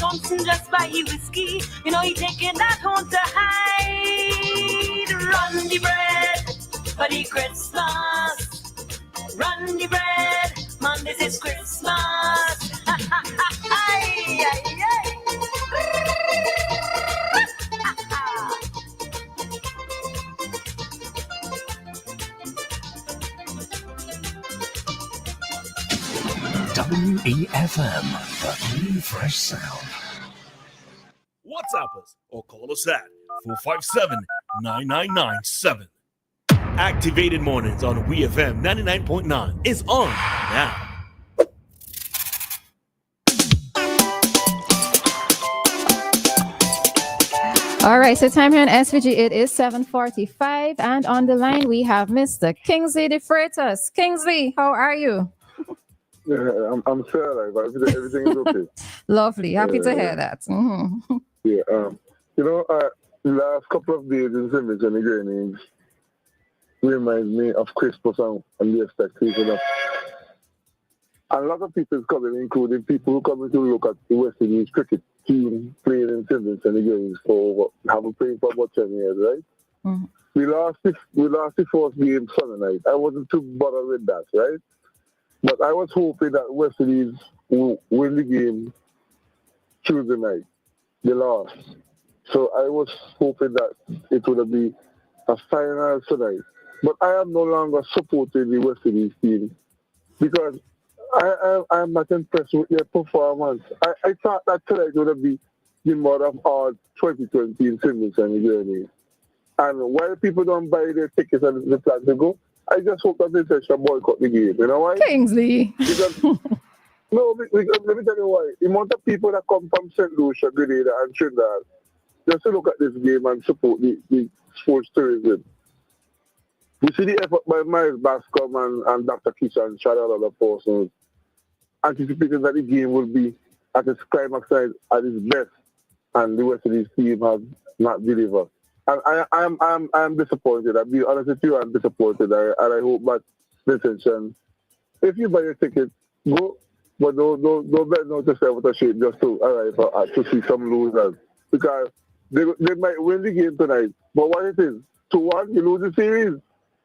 Thompson just buy you whiskey. You know he taking that home to hide. Run the bread for the Christmas. Run the bread, man, this is Christmas. Ay, ay, ay. WEFM, the new fresh sound. WhatsApp us or call us at 457-9997. Activated Mornings on WEFM 99.9 is on now. All right, so time here on SVG, it is 7:45, and on the line we have Mr. Kingsley DeFreitas. Kingsley, how are you? Yeah, I'm sure like everything is okay. Lovely, happy to hear that. Mm-hmm. Yeah, the last couple of days in Simmons and the Grenades remind me of Christmas and the expectation of. And a lot of people is coming, including people who come to look at the West Indies cricket team playing in Simmons and the Grenades haven't played for about 10 years, right? Mm-hmm. We lost the first game Sunday night. I wasn't too bothered with that, right? But I was hoping that West Indies will win the game Tuesday night. They lost. So I was hoping that it would be a final tonight. But I am no longer supporting the West Indies team because I'm not impressed with their performance. I thought that tonight would be the mother of all 2020 in Simmons and the journey. And while people don't buy their tickets and they plan to go, I just hope that they shall boycott the game. You know why? Kingsley. Because, no, let me tell you why. The amount of people that come from St. Lucia, Grenada, and Trinidad just to look at this game and support the sports tourism. We see the effort by Miles Bascom and Dr. Kishan and shout out other persons, anticipating that the game will be at its climax at its best, and the West Indies team has not delivered. And I'm disappointed. I'll be honest with you, I'm disappointed. And I hope that listen, if you buy a ticket, go, but don't bet no to yourself with a shape just to arrive to see some losers. Because they might win the game tonight, but what it is, 2-1, you lose the series.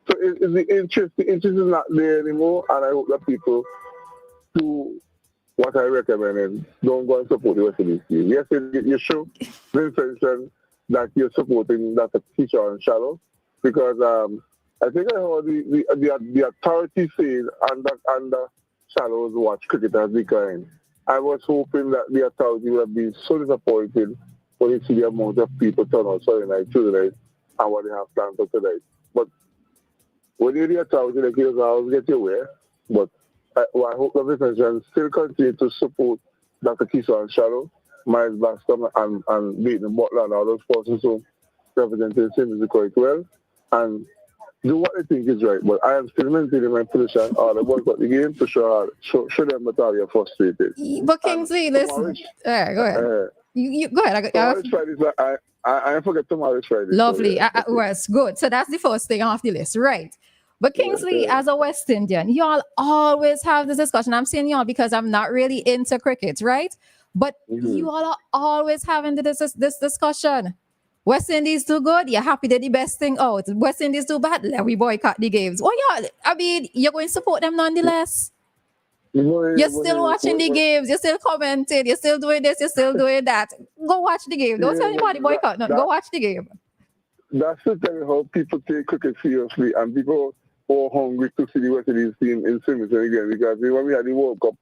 So the interest is not there anymore, and I hope that people do what I recommend is don't go and support the West Indies team. Yes, you show the intention that you're supporting Dr. Kishan and Shallow, because I think I heard the authority saying under Shallow's watch cricket has declined. I was hoping that the authority would have been so disappointed when you see the amount of people turn out Sunday night, Tuesday night, and what they have planned for tonight. But when you're the authority, they give us get your way. But I hope that the nation still continue to support Dr. Kishan and Shallow, Miles Bascom and Leighton Butler and all those persons who represent the Simmons quite well, and do what they think is right. But I am still maintaining my position. The boycott the game to show them that you're frustrated. But Kingsley, listen. Go ahead. You go ahead. I forget tomorrow is Friday. Lovely. So good. So that's the first thing off the list, right? But Kingsley, as a West Indian, y'all always have this discussion. I'm saying y'all because I'm not really into cricket, right? But you all are always having this discussion. West Indies too good. You're happy they're the best thing out. West Indies too bad. Let we boycott the games. Well, y'all, I mean, you're going to support them nonetheless. You're still watching the games. You're still commenting. You're still doing this. You're still doing that. Go watch the game. Don't tell anybody boycott. Go watch the game. That's to tell you how people take cricket seriously, and people are hungry to see the West Indies team in Simmons again, because when we had the World Cup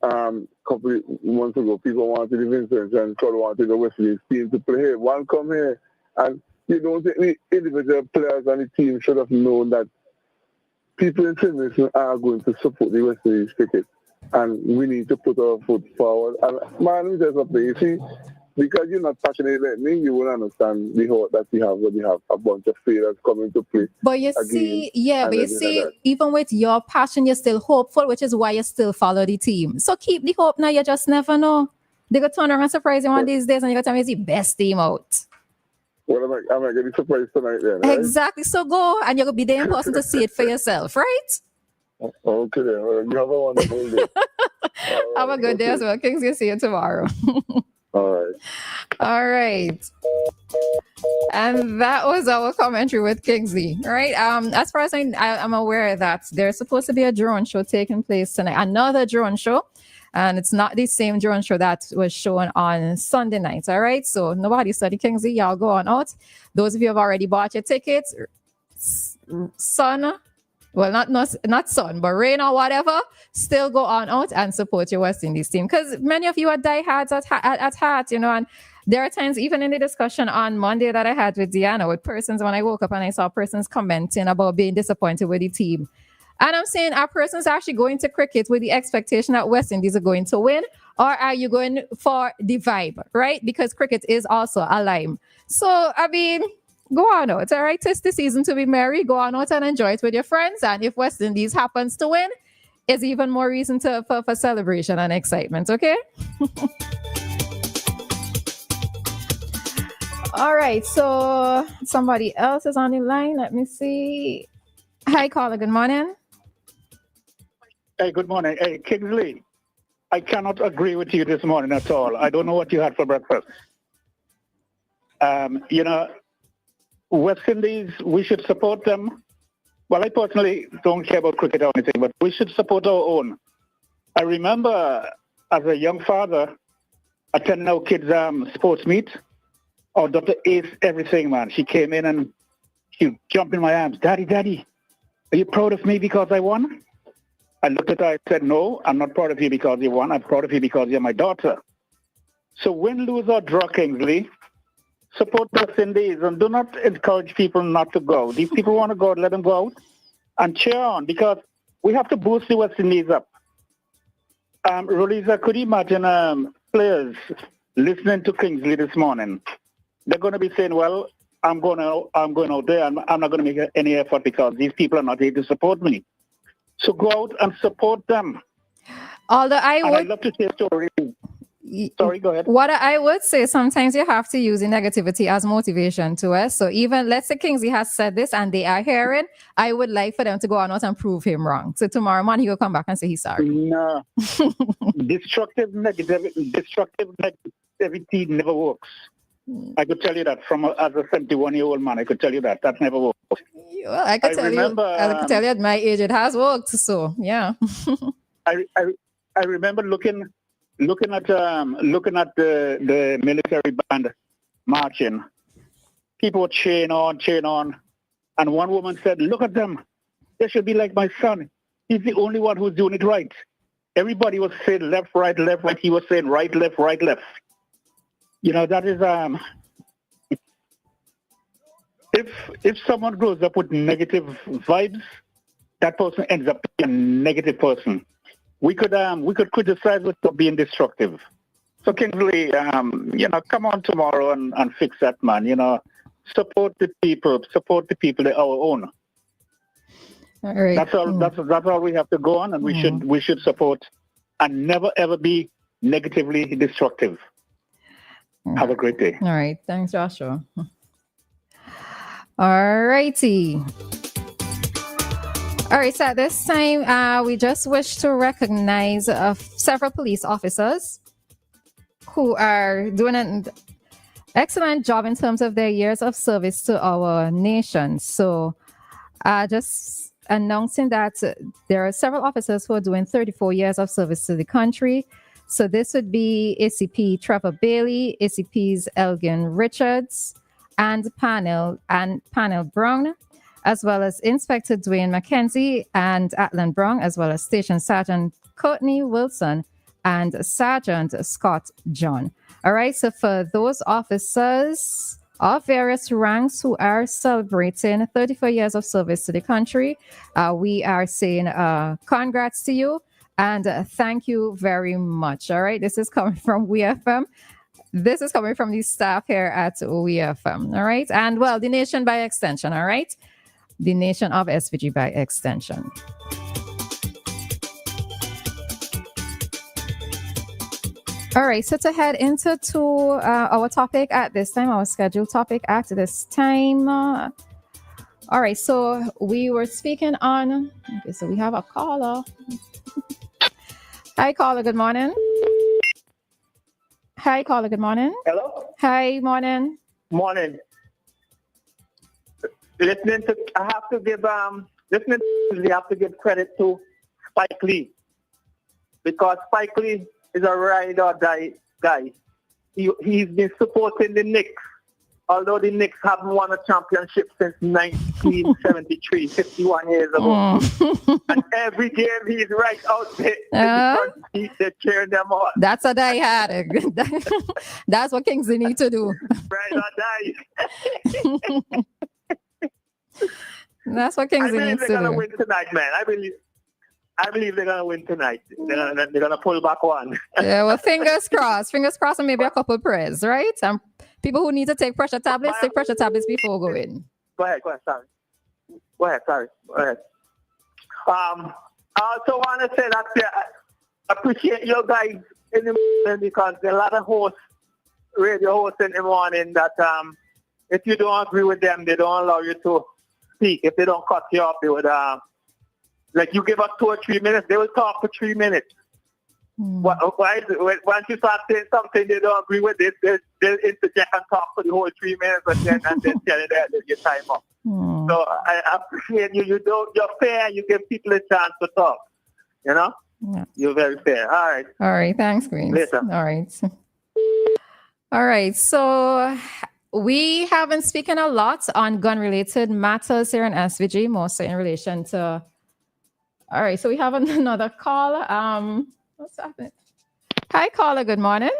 a couple of months ago, people wanted the Vincent and Todd wanted the West Indies team to play here. One come here, and you don't think the individual players on the team should have known that people in Simmons are going to support the West Indies cricket, and we need to put our foot forward. And man, let me tell you something. You see, because you're not passionate like me, you won't understand the hurt that you have when you have a bunch of failures coming to play. But you see, even with your passion, you're still hopeful, which is why you still follow the team. So keep the hope now. You just never know. They could turn around and surprise you one of these days, and you're going to tell me it's the best team out. Well, am I getting surprised tonight then? Right? Exactly. So go, and you're going to be there in person to see it for yourself, right? Okay, then. You have a wonderful day. Have a good day as well. Kings, you'll see you tomorrow. All right. All right. And that was our commentary with Kingsley, right? As far as I'm aware that there's supposed to be a drone show taking place tonight, another drone show, and it's not the same drone show that was shown on Sunday night. All right, so nobody study Kingsley, y'all go on out. Those of you who have already bought your tickets, sun, well, not sun, but rain or whatever, still go on out and support your West Indies team, because many of you are diehards at heart, and there are times, even in the discussion on Monday that I had with Dianna, with persons, when I woke up and I saw persons commenting about being disappointed with the team. And I'm saying, are persons actually going to cricket with the expectation that West Indies are going to win? Or are you going for the vibe, right? Because cricket is also a lime. So, I mean, go on out, all right? Tis the season to be merry. Go on out and enjoy it with your friends. And if West Indies happens to win, it's even more reason for celebration and excitement, okay? All right, so somebody else is on the line. Let me see. Hi, caller. Good morning. Hey, good morning. Hey, Kingsley, I cannot agree with you this morning at all. I don't know what you had for breakfast. West Indies, we should support them. Well, I personally don't care about cricket or anything, but we should support our own. I remember as a young father attending our kids' sports meet. Our daughter aced everything, man. She came in and she jumped in my arms. Daddy, are you proud of me because I won? I looked at her, I said, no, I'm not proud of you because you won. I'm proud of you because you're my daughter. So win, lose, or draw, Kingsley, support West Indies and do not encourage people not to go. These people want to go, let them go out and cheer on, because we have to boost the West Indies up. Roleza, could you imagine players listening to Kingsley this morning? They're going to be saying, well, I'm going out there and I'm not going to make any effort because these people are not here to support me. So go out and support them. Although I'd love to share a story. Sorry, go ahead. What I would say, sometimes you have to use the negativity as motivation to us. So even, let's say Kingsley has said this and they are hearing, I would like for them to go on out and prove him wrong. So tomorrow morning he will come back and say he's sorry. No. Destructive negativity never works. I could tell you that as a 71-year-old man. I could tell you that never works. Well, I could tell you at my age it has worked. So yeah. I remember looking at the military band marching. People were cheering on, and one woman said, "Look at them. They should be like my son. He's the only one who's doing it right." Everybody was saying left, right, left, right. He was saying right, left, right, left. That is if someone grows up with negative vibes, that person ends up being a negative person. We could criticize it for being destructive. So Kingsley, come on tomorrow and fix that, man. Support the people that our own. All right. That's all. That's all we have to go on, and we should support and never ever be negatively destructive. Have a great day. All right. Thanks, Joshua. All righty. All right. So at this time, we just wish to recognize several police officers who are doing an excellent job in terms of their years of service to our nation. So just announcing that there are several officers who are doing 34 years of service to the country. So this would be ACP Trevor Bailey, ACPs Elgin Richards, and Panel Brown, as well as Inspector Dwayne McKenzie and Atlan Brown, as well as Station Sergeant Courtney Wilson and Sergeant Scott John. All right, so for those officers of various ranks who are celebrating 34 years of service to the country, we are saying congrats to you. And thank you very much. All right. This is coming from WEFM. This is coming from the staff here at WEFM. All right. And well, the nation by extension. All right. The nation of SVG by extension. All right. So to head into our topic at this time, our scheduled topic at this time. All right. So we were speaking on. Okay. So we have a caller. Hi, caller. Good morning. Hi, caller. Good morning. Hello? Hi, morning. Morning. Listening to, I have to give, listening to, we have to give credit to Spike Lee. Because Spike Lee is a ride or die guy. He's been supporting the Knicks, although the Knicks haven't won a championship since 1973, 51 years ago. And every game he's right out there in the front seat, they're cheering them on. That's a die hard. That's what Kingsley need to do. Ride or die. That's what I Kingsley believe needs they're to gonna do. win tonight, man. I believe they're gonna win tonight. They're gonna pull back one. Yeah, well, fingers crossed. Fingers crossed and maybe a couple prayers, right? People who need to take pressure tablets, take pressure tablets before going. Go ahead, sorry. Go ahead. I also want to say that I appreciate you guys in the morning because there are a lot of hosts, radio hosts in the morning that if you don't agree with them, they don't allow you to speak. If they don't cut you off, they would, like you give us 2 or 3 minutes, they will talk for 3 minutes. Once you start saying something they don't agree with, they'll interject and talk for the whole 3 minutes and then tell you that they'll get time up. So I appreciate you. You're fair. You give people a chance to talk. You know? Yeah. You're very fair. All right. All right. Thanks, Greens. Later. All right. So we have been speaking a lot on gun-related matters here in SVG, mostly in relation to... All right. So we have another call. What's happening? Hi, caller. Good morning.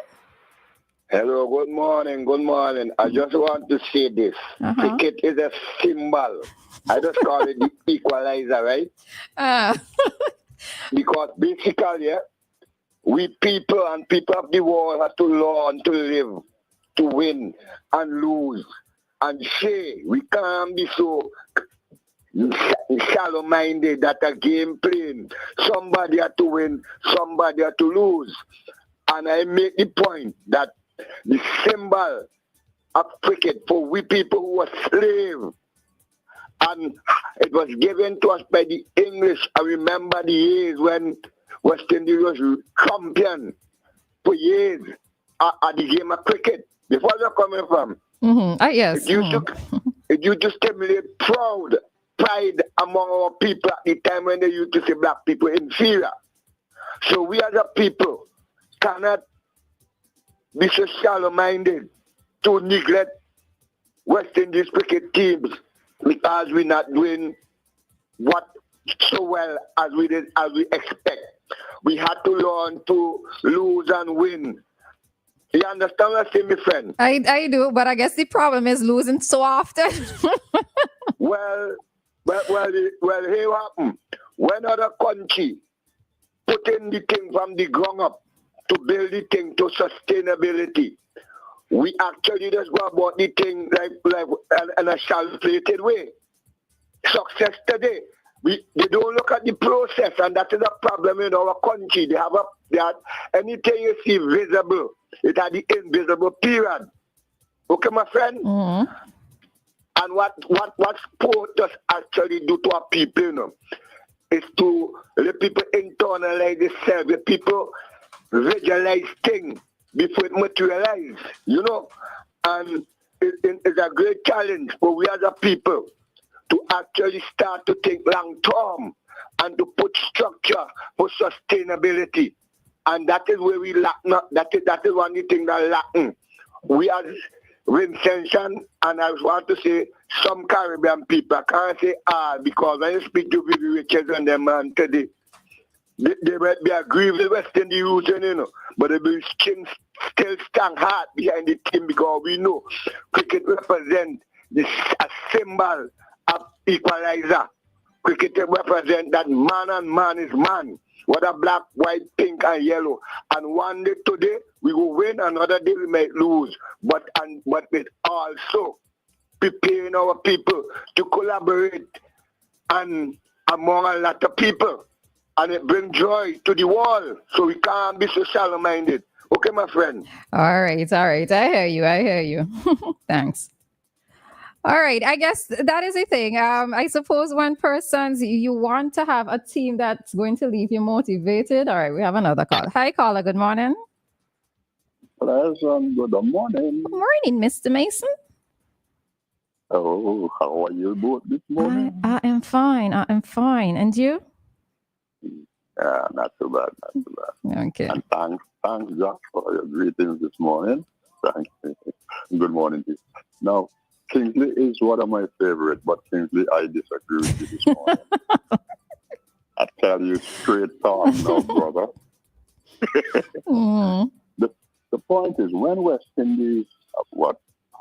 Hello, good morning. I just want to say this. Cricket is a symbol. I just call it the equalizer, right? Because basically, we people and people of the world have to learn to live, to win and lose. And say, we can't be so shallow-minded that a game playing. Somebody had to win, somebody had to lose. And I make the point that the symbol of cricket for we people who were slaves, and it was given to us by the English. I remember the years when West Indies was champion for years at the game of cricket. Before you're coming from, yes. It used to stimulate pride among our people at the time when they used to say black people inferior. So we as a people cannot be so shallow-minded to neglect West Indies cricket teams because we're not doing what so well as we expect. We had to learn to lose and win. You understand what I say, my friend? I do, but I guess the problem is losing so often. Well, here what happen. When other country put in the thing from the ground up to build the thing to sustainability, we actually just go about the thing like in a calculated way. Success today, they don't look at the process, and that is a problem in our country. They have anything you see visible, it had the invisible period. Okay, my friend? And what sport does actually do to our people, you know, is to let people internalize themselves, let people visualize things before it materialize, you know. And it's a great challenge for we as a people to actually start to think long term and to put structure for sustainability. And that is where we lack. That is one of the things that lacking. We are Vincent, and I want to say some Caribbean people. I can't say all because when you speak to Vivi Richards and them man today, they might be agree with West Indies, you know, but they will still stand hard behind the team because we know cricket represents a symbol of equalizer. Cricket represents that man and man is man. Whether black, white, pink, and yellow. And one day today we will win, another day we might lose. But it's also preparing our people to collaborate and among a lot of people. And it brings joy to the world. So we can't be so shallow-minded. Okay, my friend? All right. I hear you. Thanks. All right. I guess that is a thing. I suppose one person's, you want to have a team that's going to leave you motivated. All right. We have another call. Hi, caller. Good morning. Pleasant good morning. Good morning, Mr. Mason. Oh, how are you both this morning? I am fine. I am fine. And you? Yeah, not too bad, not too bad. Okay. And thanks, Josh, for your greetings this morning. Thank you. Good morning to you. Now, Kingsley is one of my favorites, but Kingsley, I disagree with you this morning. I tell you straight talk now, brother. The point is, when West Indies,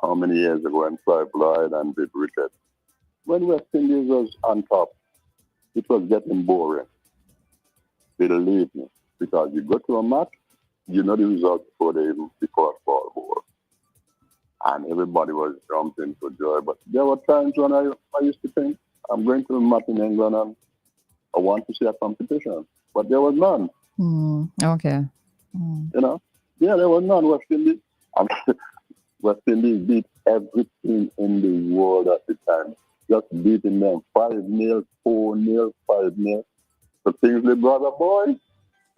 how many years ago, when Clive Lloyd and Viv Richards, when West Indies was on top, it was getting boring. Believe me, because you go to a match, you know the result before the first ball over. And everybody was jumping for joy. But there were times when I used to think, I'm going to a match in England and I want to see a competition. But there was none. Okay. You know? Yeah, there was none. West Indies beat everything in the world at the time. Just beating them 5-0, 4-0, 5-0. So Kingsley, brother boy,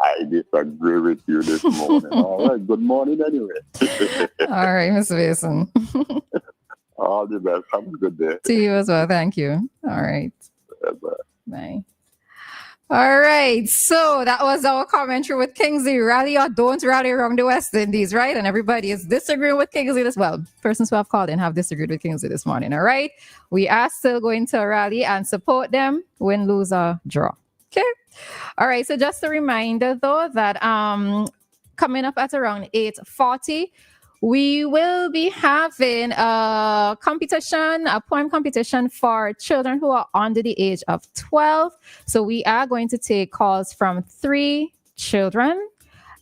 I disagree with you this morning. All right, good morning anyway. All right, Mr. Mason. All the best. Have a good day. To you as well. Thank you. All right. Bye. Bye. All right. So that was our commentary with Kingsley. Rally or don't rally around the West Indies, right? And everybody is disagreeing with Kingsley as well. Persons who have called in have disagreed with Kingsley this morning. All right. We are still going to rally and support them, win, lose, or draw. Okay. All right. So just a reminder, though, that coming up at around 8:40, we will be having a competition, a poem competition for children who are under the age of 12. So we are going to take calls from 3 children,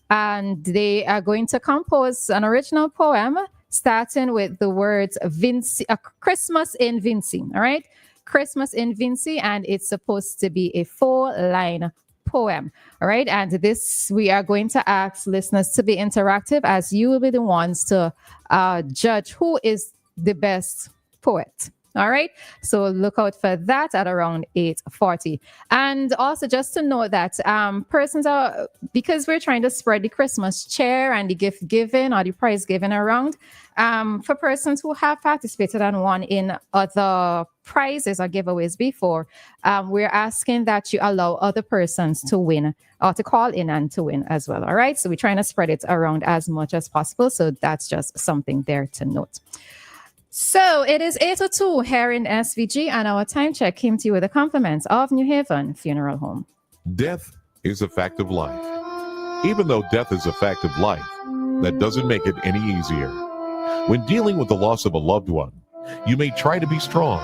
and they are going to compose an original poem starting with the words Vinci, Christmas in Vinci. All right. Christmas in Vinci, and it's supposed to be a 4-line poem. All right. And this, we are going to ask listeners to be interactive, as you will be the ones to judge who is the best poet. All right. So look out for that at around 8:40. And also just to note that persons are, because we're trying to spread the Christmas cheer and the gift giving or the prize giving around, for persons who have participated and won in other prizes or giveaways before, we're asking that you allow other persons to win or to call in and to win as well. All right. So we're trying to spread it around as much as possible. So that's just something there to note. So it is 8:02 here in SVG, and our time check came to you with the compliments of New Haven Funeral Home. Death is a fact of life. Even though death is a fact of life, that doesn't make it any easier. When dealing with the loss of a loved one, you may try to be strong,